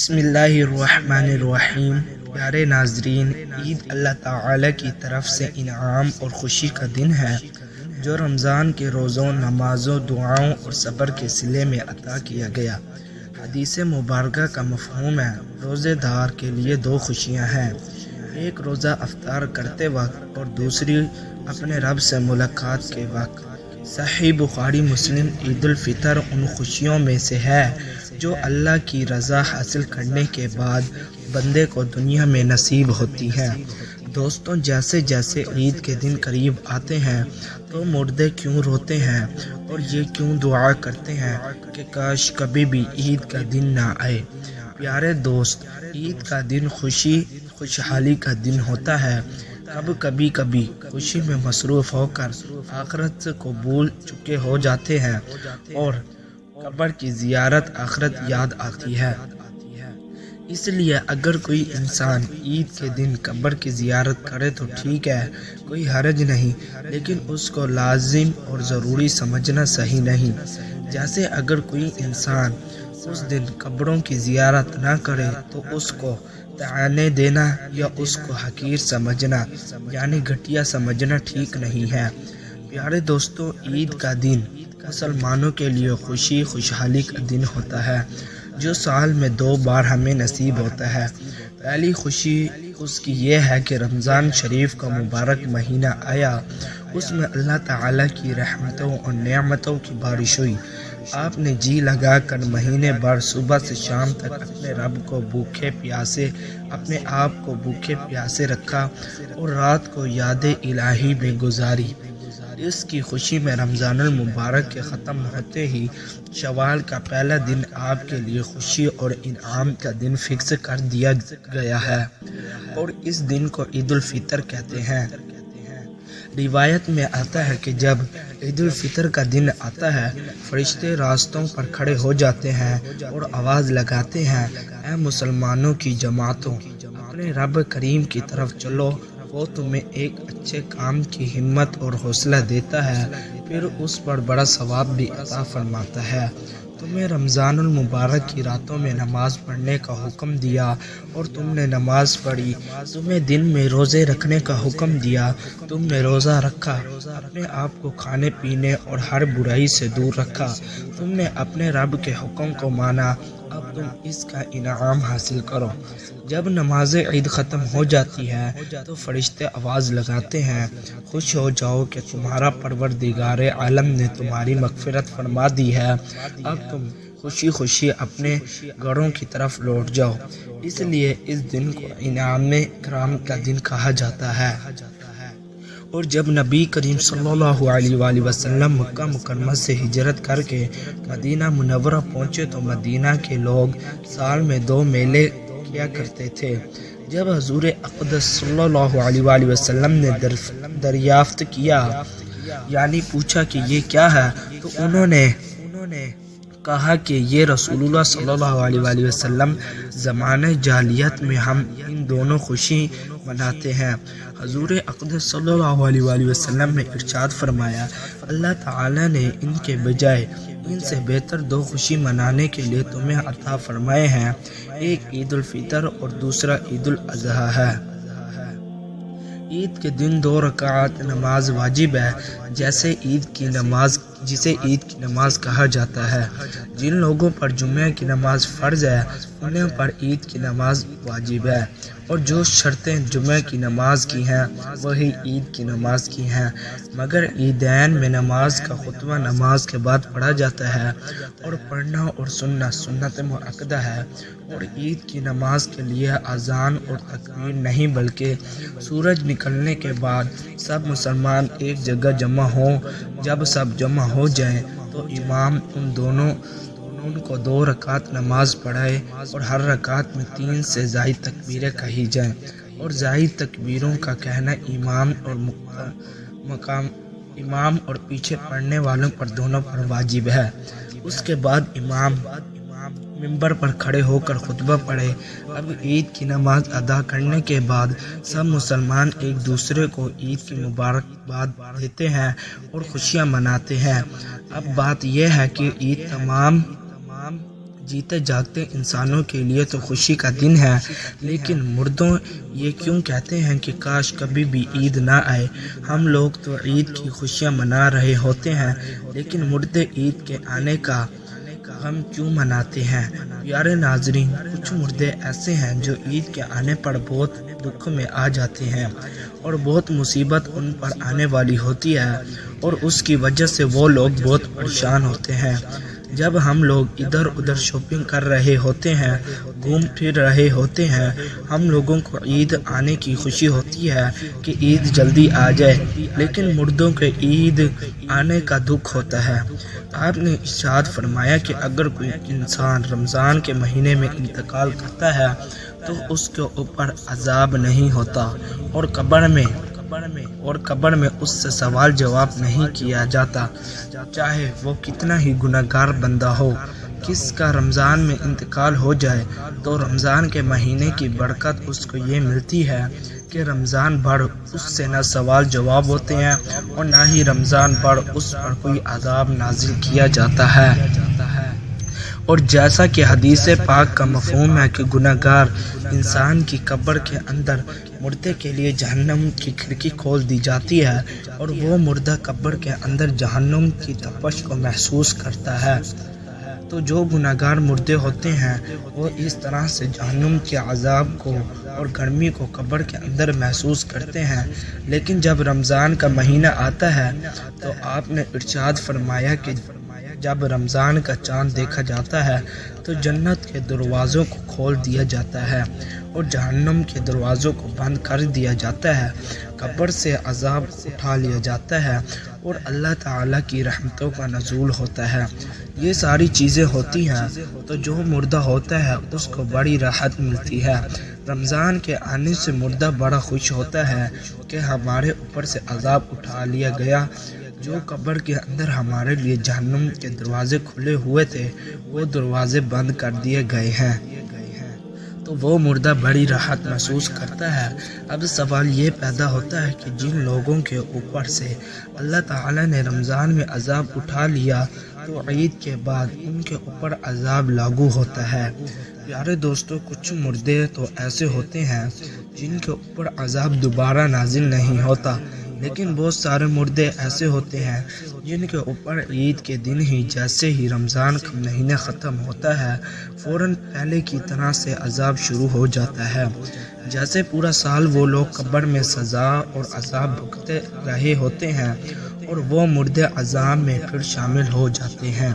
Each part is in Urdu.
بسم اللہ الرحمن الرحیم۔ پیارے ناظرین، عید اللہ تعالی کی طرف سے انعام اور خوشی کا دن ہے جو رمضان کے روزوں، نمازوں، دعاؤں اور صبر کے صلے میں عطا کیا گیا۔ حدیث مبارکہ کا مفہوم ہے، روزے دار کے لیے دو خوشیاں ہیں، ایک روزہ افطار کرتے وقت اور دوسری اپنے رب سے ملاقات کے وقت۔ صحیح بخاری مسلم۔ عید الفطر ان خوشیوں میں سے ہے جو اللہ کی رضا حاصل کرنے کے بعد بندے کو دنیا میں نصیب ہوتی ہے۔ دوستوں، جیسے جیسے عید کے دن قریب آتے ہیں تو مردے کیوں روتے ہیں اور یہ کیوں دعا کرتے ہیں کہ کاش کبھی بھی عید کا دن نہ آئے۔ پیارے دوست، عید کا دن خوشحالی کا دن ہوتا ہے۔ کبھی خوشی میں مصروف ہو کر آخرت کو بھول چکے ہو جاتے ہیں اور قبر کی زیارت آخرت یاد آتی ہے۔ اس لیے اگر کوئی انسان عید کے دن قبر کی زیارت کرے تو ٹھیک ہے، کوئی حرج نہیں، لیکن اس کو لازم اور ضروری سمجھنا صحیح نہیں۔ جیسے اگر کوئی انسان اس دن قبروں کی زیارت نہ کرے تو اس کو طعنے دینا یا اس کو حقیر سمجھنا یعنی گھٹیا سمجھنا ٹھیک نہیں ہے۔ پیارے دوستو، عید کا دن مسلمانوں کے لیے خوشحالی کا دن ہوتا ہے جو سال میں 2 بار ہمیں نصیب ہوتا ہے۔ پہلی خوشی اس کی یہ ہے کہ رمضان شریف کا مبارک مہینہ آیا، اس میں اللہ تعالی کی رحمتوں اور نعمتوں کی بارش ہوئی۔ آپ نے جی لگا کر مہینے بھر صبح سے شام تک اپنے رب کو اپنے آپ کو بھوکے پیاسے رکھا اور رات کو یاد الہی میں گزاری۔ اس کی خوشی میں رمضان المبارک کے ختم ہوتے ہی شوال کا پہلا دن آپ کے لیے خوشی اور انعام کا دن فکس کر دیا گیا ہے اور اس دن کو عید الفطر کہتے ہیں۔ روایت میں آتا ہے کہ جب عید الفطر کا دن آتا ہے، فرشتے راستوں پر کھڑے ہو جاتے ہیں اور آواز لگاتے ہیں، اے مسلمانوں کی جماعتوں، اپنے رب کریم کی طرف چلو، وہ تمہیں ایک اچھے کام کی ہمت اور حوصلہ دیتا ہے، پھر اس پر بڑا ثواب بھی عطا فرماتا ہے۔ تمہیں رمضان المبارک کی راتوں میں نماز پڑھنے کا حکم دیا اور تم نے نماز پڑھی، تمہیں دن میں روزے رکھنے کا حکم دیا، تم نے روزہ رکھا، اپنے آپ کو کھانے پینے اور ہر برائی سے دور رکھا، تم نے اپنے رب کے حکم کو مانا، اب تم اس کا انعام حاصل کرو۔ جب نماز عید ختم ہو جاتی ہے تو فرشتے آواز لگاتے ہیں، خوش ہو جاؤ کہ تمہارا پروردگار عالم نے تمہاری مغفرت فرما دی ہے، اب تم خوشی اپنے گھروں کی طرف لوٹ جاؤ۔ اس لیے اس دن کو انعام کرام کا دن کہا جاتا ہے۔ اور جب نبی کریم صلی اللہ علیہ وآلہ وسلم مکہ مکرمہ سے ہجرت کر کے مدینہ منورہ پہنچے تو مدینہ کے لوگ سال میں 2 میلے کیا کرتے تھے۔ جب حضور اقدس صلی اللہ علیہ وآلہ وسلم نے دریافت کیا یعنی پوچھا کہ یہ کیا ہے تو انہوں نے کہا کہ یہ رسول اللہ صلی اللہ علیہ وآلہ وسلم زمانہ جاہلیت میں ہم ان دونوں خوشی مناتے ہیں۔ حضور اقدس صلی اللہ علیہ وآلہ وسلم نے ارشاد فرمایا، اللہ تعالی نے ان کے بجائے ان سے بہتر 2 خوشی منانے کے لیے تمہیں عطا فرمائے ہیں، ایک عید الفطر اور دوسرا عید الاضحیٰ ہے۔ عید کے دن 2 رکعت نماز واجب ہے، جسے عید کی نماز کہا جاتا ہے۔ جن لوگوں پر جمعہ کی نماز فرض ہے انہیں پر عید کی نماز واجب ہے، اور جو شرطیں جمعہ کی نماز کی ہیں وہی عید کی نماز کی ہیں، مگر عیدین میں نماز کا خطبہ نماز کے بعد پڑھا جاتا ہے اور پڑھنا اور سننا سنت مؤکدہ ہے، اور عید کی نماز کے لیے اذان اور تکبیر نہیں بلکہ سورج نکلنے کے بعد سب مسلمان ایک جگہ جمع ہوں، جب سب جمع ہو جائیں تو امام ان کو 2 رکعت نماز پڑھائے اور ہر رکعت میں 3 سے زائد تکبیریں کہی جائیں، اور زائد تکبیروں کا کہنا امام اور پیچھے پڑھنے والوں پر دونوں پر واجب ہے۔ اس کے بعد امام ممبر پر کھڑے ہو کر خطبہ پڑھے۔ اب عید کی نماز ادا کرنے کے بعد سب مسلمان ایک دوسرے کو عید کی مبارکباد دیتے ہیں اور خوشیاں مناتے ہیں۔ اب بات یہ ہے کہ عید تمام جیتے جاگتے انسانوں کے لیے تو خوشی کا دن ہے، لیکن مردوں یہ کیوں کہتے ہیں کہ کاش کبھی بھی عید نہ آئے؟ ہم لوگ تو عید کی خوشیاں منا رہے ہوتے ہیں، لیکن مردے عید کے آنے کا غم کیوں مناتے ہیں؟ پیارے ناظرین، کچھ مردے ایسے ہیں جو عید کے آنے پر بہت دکھ میں آ جاتے ہیں اور بہت مصیبت ان پر آنے والی ہوتی ہے، اور اس کی وجہ سے وہ لوگ بہت پریشان ہوتے ہیں۔ جب ہم لوگ ادھر ادھر شاپنگ کر رہے ہوتے ہیں، گھوم پھر رہے ہوتے ہیں، ہم لوگوں کو عید آنے کی خوشی ہوتی ہے کہ عید جلدی آ جائے، لیکن مردوں کے عید آنے کا دکھ ہوتا ہے۔ آپ نے ارشاد فرمایا کہ اگر کوئی انسان رمضان کے مہینے میں انتقال کرتا ہے تو اس کے اوپر عذاب نہیں ہوتا، اور قبر میں اس سے سوال جواب نہیں کیا جاتا، چاہے وہ کتنا ہی گناہگار بندہ ہو۔ کس کا رمضان میں انتقال ہو جائے تو رمضان کے مہینے کی برکت اس کو یہ ملتی ہے کہ رمضان بھر اس سے نہ سوال جواب ہوتے ہیں اور نہ ہی رمضان بھر اس پر کوئی عذاب نازل کیا جاتا ہے۔ اور جیسا کہ حدیث پاک کا مفہوم ہے کہ گناہگار انسان کی قبر کے اندر مردے کے لیے جہنم کی کھڑکی کھول دی جاتی ہے، اور وہ مردہ قبر کے اندر جہنم کی تپش کو محسوس کرتا ہے۔ تو جو گناہگار مردے ہوتے ہیں وہ اس طرح سے جہنم کے عذاب کو اور گرمی کو قبر کے اندر محسوس کرتے ہیں، لیکن جب رمضان کا مہینہ آتا ہے تو آپ نے ارشاد فرمایا کہ جب رمضان کا چاند دیکھا جاتا ہے تو جنت کے دروازوں کو کھول دیا جاتا ہے اور جہنم کے دروازوں کو بند کر دیا جاتا ہے، قبر سے عذاب اٹھا لیا جاتا ہے اور اللہ تعالیٰ کی رحمتوں کا نزول ہوتا ہے۔ یہ ساری چیزیں ہوتی ہیں تو جو مردہ ہوتا ہے اس کو بڑی راحت ملتی ہے۔ رمضان کے آنے سے مردہ بڑا خوش ہوتا ہے کہ ہمارے اوپر سے عذاب اٹھا لیا گیا، جو قبر کے اندر ہمارے لیے جہنم کے دروازے کھلے ہوئے تھے وہ دروازے بند کر دیے گئے ہیں، تو وہ مردہ بڑی راحت محسوس کرتا ہے۔ اب سوال یہ پیدا ہوتا ہے کہ جن لوگوں کے اوپر سے اللہ تعالیٰ نے رمضان میں عذاب اٹھا لیا تو عید کے بعد ان کے اوپر عذاب لاگو ہوتا ہے۔ پیارے دوستو، کچھ مردے تو ایسے ہوتے ہیں جن کے اوپر عذاب دوبارہ نازل نہیں ہوتا، لیکن بہت سارے مردے ایسے ہوتے ہیں جن کے اوپر عید کے دن ہی جیسے ہی رمضان کا مہینہ ختم ہوتا ہے فوراً پہلے کی طرح سے عذاب شروع ہو جاتا ہے، جیسے پورا سال وہ لوگ قبر میں سزا اور عذاب بھگتے رہے ہوتے ہیں اور وہ مردے عذاب میں پھر شامل ہو جاتے ہیں۔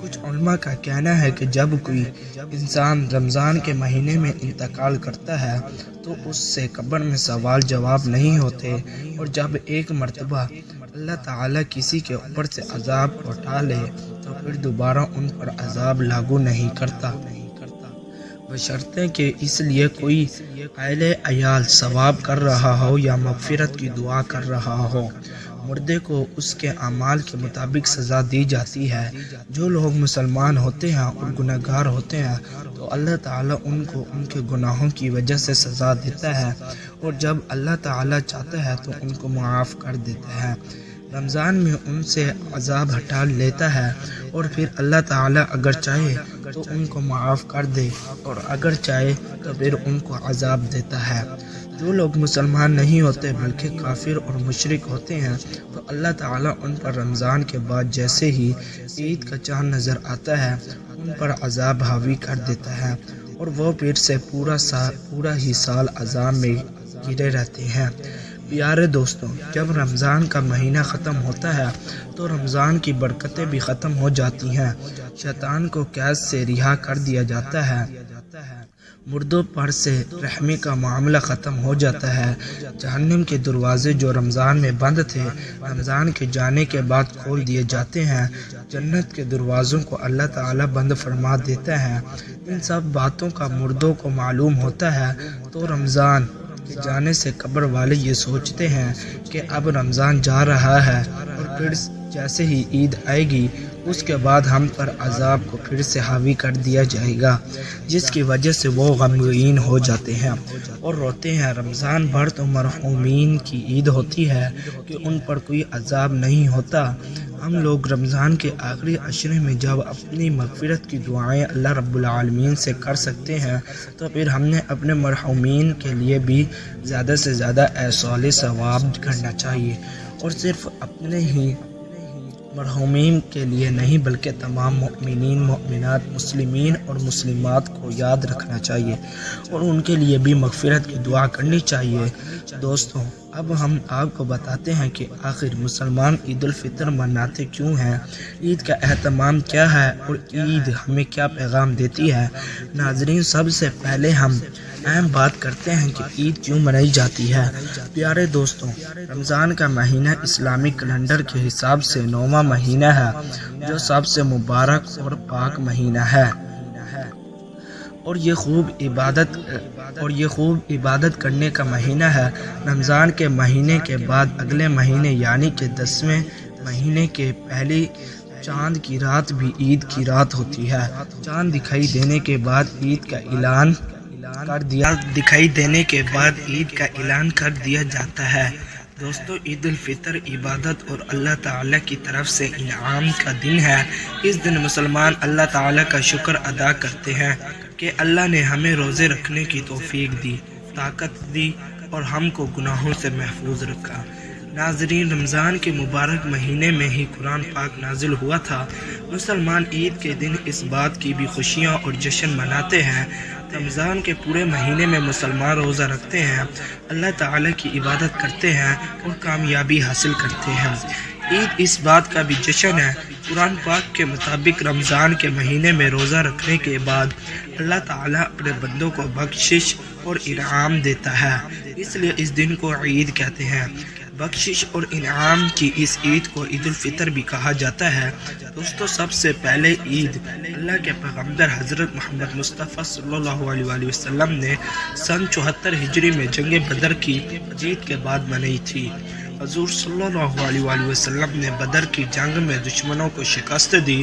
کچھ علماء کا کہنا ہے کہ جب کوئی انسان رمضان کے مہینے میں انتقال کرتا ہے تو اس سے قبر میں سوال جواب نہیں ہوتے، اور جب ایک مرتبہ اللہ تعالیٰ کسی کے اوپر سے عذاب کو ہٹا لے تو پھر دوبارہ ان پر عذاب لاگو نہیں کرتا، بشرطے کہ اس لیے کوئی اہل عیال ثواب کر رہا ہو یا مغفرت کی دعا کر رہا ہو۔ مردے کو اس کے اعمال کے مطابق سزا دی جاتی ہے۔ جو لوگ مسلمان ہوتے ہیں اور گناہگار ہوتے ہیں تو اللہ تعالیٰ ان کو ان کے گناہوں کی وجہ سے سزا دیتا ہے، اور جب اللہ تعالیٰ چاہتا ہے تو ان کو معاف کر دیتا ہے۔ رمضان میں ان سے عذاب ہٹا لیتا ہے، اور پھر اللہ تعالیٰ اگر چاہے تو ان کو معاف کر دے اور اگر چاہے تو پھر ان کو عذاب دیتا ہے۔ جو لوگ مسلمان نہیں ہوتے بلکہ کافر اور مشرک ہوتے ہیں تو اللہ تعالیٰ ان پر رمضان کے بعد جیسے ہی عید کا چاند نظر آتا ہے ان پر عذاب حاوی کر دیتا ہے، اور وہ پھر سے پورا ہی سال عذاب میں گرے رہتے ہیں۔ پیارے دوستوں، جب رمضان کا مہینہ ختم ہوتا ہے تو رمضان کی برکتیں بھی ختم ہو جاتی ہیں، شیطان کو قید سے رہا کر دیا جاتا ہے، مردوں پر سے رحمی کا معاملہ ختم ہو جاتا ہے، جہنم کے دروازے جو رمضان میں بند تھے رمضان کے جانے کے بعد کھول دیے جاتے ہیں، جنت کے دروازوں کو اللہ تعالیٰ بند فرما دیتا ہے۔ ان سب باتوں کا مردوں کو معلوم ہوتا ہے تو رمضان کے جانے سے قبر والے یہ سوچتے ہیں کہ اب رمضان جا رہا ہے اور پھر جیسے ہی عید آئے گی اس کے بعد ہم پر عذاب کو پھر سے حاوی کر دیا جائے گا، جس کی وجہ سے وہ غمگین ہو جاتے ہیں اور روتے ہیں۔ رمضان بھر تو مرحومین کی عید ہوتی ہے کہ ان پر کوئی عذاب نہیں ہوتا، ہم لوگ رمضان کے آخری عشرے میں جب اپنی مغفرت کی دعائیں اللہ رب العالمین سے کر سکتے ہیں تو پھر ہم نے اپنے مرحومین کے لیے بھی زیادہ سے زیادہ ایصال ثواب کرنا چاہیے، اور صرف اپنے ہی مرحومین کے لیے نہیں بلکہ تمام مؤمنین، مؤمنات، مسلمین اور مسلمات کو یاد رکھنا چاہیے اور ان کے لیے بھی مغفرت کی دعا کرنی چاہیے۔ دوستوں، اب ہم آپ کو بتاتے ہیں کہ آخر مسلمان عید الفطر مناتے کیوں ہیں، عید کا اہتمام کیا ہے اور عید ہمیں کیا پیغام دیتی ہے۔ ناظرین، سب سے پہلے ہم اہم بات کرتے ہیں کہ عید کیوں منائی جاتی ہے۔ پیارے دوستوں، رمضان کا مہینہ اسلامی کیلنڈر کے حساب سے 9واں مہینہ ہے، جو سب سے مبارک اور پاک مہینہ ہے، اور یہ خوب عبادت کرنے کا مہینہ ہے۔ رمضان کے مہینے کے بعد اگلے مہینے یعنی کہ 10ویں مہینے کے پہلی چاند کی رات بھی عید کی رات ہوتی ہے۔ چاند دکھائی دینے کے بعد عید کا اعلان کر دیا جاتا ہے۔ دوستو، عید الفطر عبادت اور اللہ تعالیٰ کی طرف سے انعام کا دن ہے۔ اس دن مسلمان اللہ تعالیٰ کا شکر ادا کرتے ہیں کہ اللہ نے ہمیں روزے رکھنے کی توفیق دی، طاقت دی اور ہم کو گناہوں سے محفوظ رکھا۔ ناظرین، رمضان کے مبارک مہینے میں ہی قرآن پاک نازل ہوا تھا۔ مسلمان عید کے دن اس بات کی بھی خوشیاں اور جشن مناتے ہیں۔ رمضان کے پورے مہینے میں مسلمان روزہ رکھتے ہیں، اللہ تعالیٰ کی عبادت کرتے ہیں اور کامیابی حاصل کرتے ہیں۔ عید اس بات کا بھی جشن ہے۔ قرآن پاک کے مطابق رمضان کے مہینے میں روزہ رکھنے کے بعد اللہ تعالیٰ اپنے بندوں کو بخشش اور انعام دیتا ہے، اس لیے اس دن کو عید کہتے ہیں۔ بخشش اور انعام کی اس عید کو عید الفطر بھی کہا جاتا ہے۔ دوستو، سب سے پہلے عید اللہ کے پیغمبر حضرت محمد مصطفیٰ صلی اللہ علیہ وسلم نے سن 74 ہجری میں جنگ بدر کی جیت کے بعد منائی تھی۔ حضور صلی اللہ علیہ وسلم نے بدر کی جنگ میں دشمنوں کو شکست دی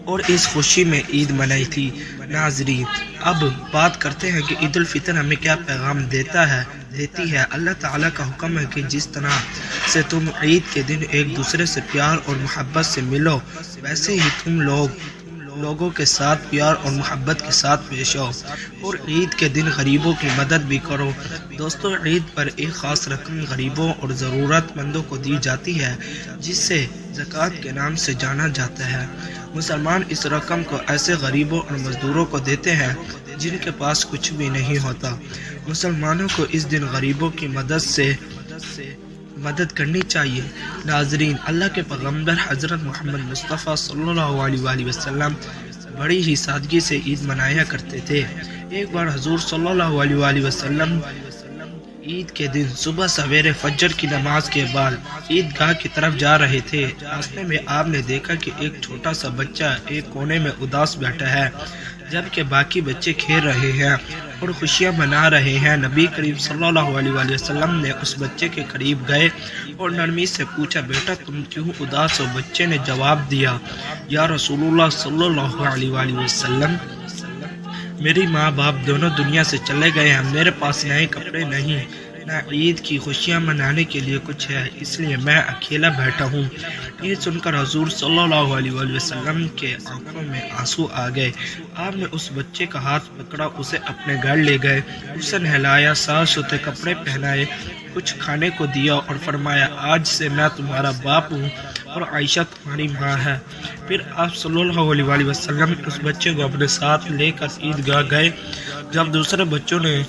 اور اس خوشی میں عید منائی تھی۔ ناظرین، اب بات کرتے ہیں کہ عید الفطر ہمیں کیا پیغام دیتی ہے۔ اللہ تعالیٰ کا حکم ہے کہ جس طرح سے تم عید کے دن ایک دوسرے سے پیار اور محبت سے ملو، ویسے ہی تم لوگوں کے ساتھ پیار اور محبت کے ساتھ پیش آؤ اور عید کے دن غریبوں کی مدد بھی کرو۔ دوستو، عید پر ایک خاص رقم غریبوں اور ضرورت مندوں کو دی جاتی ہے، جس سے زکوٰۃ کے نام سے جانا جاتا ہے۔ مسلمان اس رقم کو ایسے غریبوں اور مزدوروں کو دیتے ہیں جن کے پاس کچھ بھی نہیں ہوتا۔ مسلمانوں کو اس دن غریبوں کی مدد کرنی چاہیے۔ ناظرین، اللہ کے پیغمبر حضرت محمد مصطفیٰ صلی اللہ علیہ وسلم بڑی ہی سادگی سے عید منایا کرتے تھے۔ ایک بار حضور صلی اللہ علیہ وسلم عید کے دن صبح سویرے فجر کی نماز کے بعد عیدگاہ کی طرف جا رہے تھے۔ راستے میں آپ نے دیکھا کہ ایک چھوٹا سا بچہ ایک کونے میں اداس بیٹھا ہے، جبکہ باقی بچے کھیل رہے ہیں اور خوشیاں منا رہے ہیں۔ نبی کریم صلی اللہ علیہ وسلم نے اس بچے کے قریب گئے اور نرمی سے پوچھا، بیٹا تم کیوں اداس ہو؟ بچے نے جواب دیا، یا رسول اللہ صلی اللہ علیہ وسلم، میری ماں باپ دونوں دنیا سے چلے گئے ہیں، میرے پاس نئے کپڑے نہیں، نہ عید کی خوشیاں منانے کے لیے کچھ ہے، اس لیے میں اکیلا بیٹھا ہوں۔ یہ سن کر حضور صلی اللہ علیہ وسلم کے آنکھوں میں آنسو آ گئے۔ آپ نے اس بچے کا ہاتھ پکڑا، اسے اپنے گھر لے گئے، اسے نہلایا، صاف ستھرے کپڑے پہنائے، کچھ کھانے کو دیا اور فرمایا، آج سے میں تمہارا باپ ہوں اور عائشہ تمہاری ماں ہے۔ پھر آپ صلی اللہ علیہ وسلم اس بچے کو اپنے ساتھ لے کر عیدگاہ گئے۔ جب دوسرے بچوں نے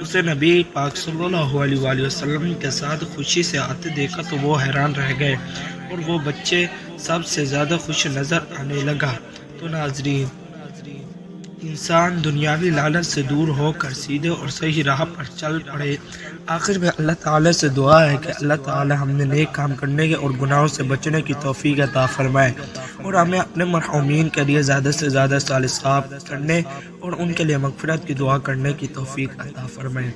اسے نبی پاک صلی اللہ علیہ وسلم کے ساتھ خوشی سے آتے دیکھا تو وہ حیران رہ گئے اور وہ بچے سب سے زیادہ خوش نظر آنے لگا۔ تو ناظرین، انسان دنیاوی لالچ سے دور ہو کر سیدھے اور صحیح راہ پر چل پڑے۔ آخر میں اللہ تعالیٰ سے دعا ہے کہ اللہ تعالیٰ ہم نے نیک کام کرنے کے اور گناہوں سے بچنے کی توفیق عطا فرمائے اور ہمیں اپنے مرحومین کے لیے زیادہ سے زیادہ صالح ثواب کرنے اور ان کے لیے مغفرت کی دعا کرنے کی توفیق عطا فرمائے۔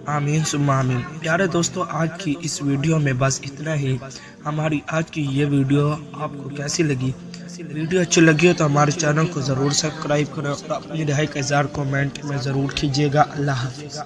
آمین ثم آمین۔ پیارے دوستو، آج کی اس ویڈیو میں بس اتنا ہی۔ ہماری آج کی یہ ویڈیو آپ کو کیسی لگی؟ ویڈیو اچھی لگی ہو تو ہمارے چینل کو ضرور سبسکرائب کریں اور اپنی رائے کا اظہار کمنٹ میں ضرور کیجیے گا۔ اللہ حافظ۔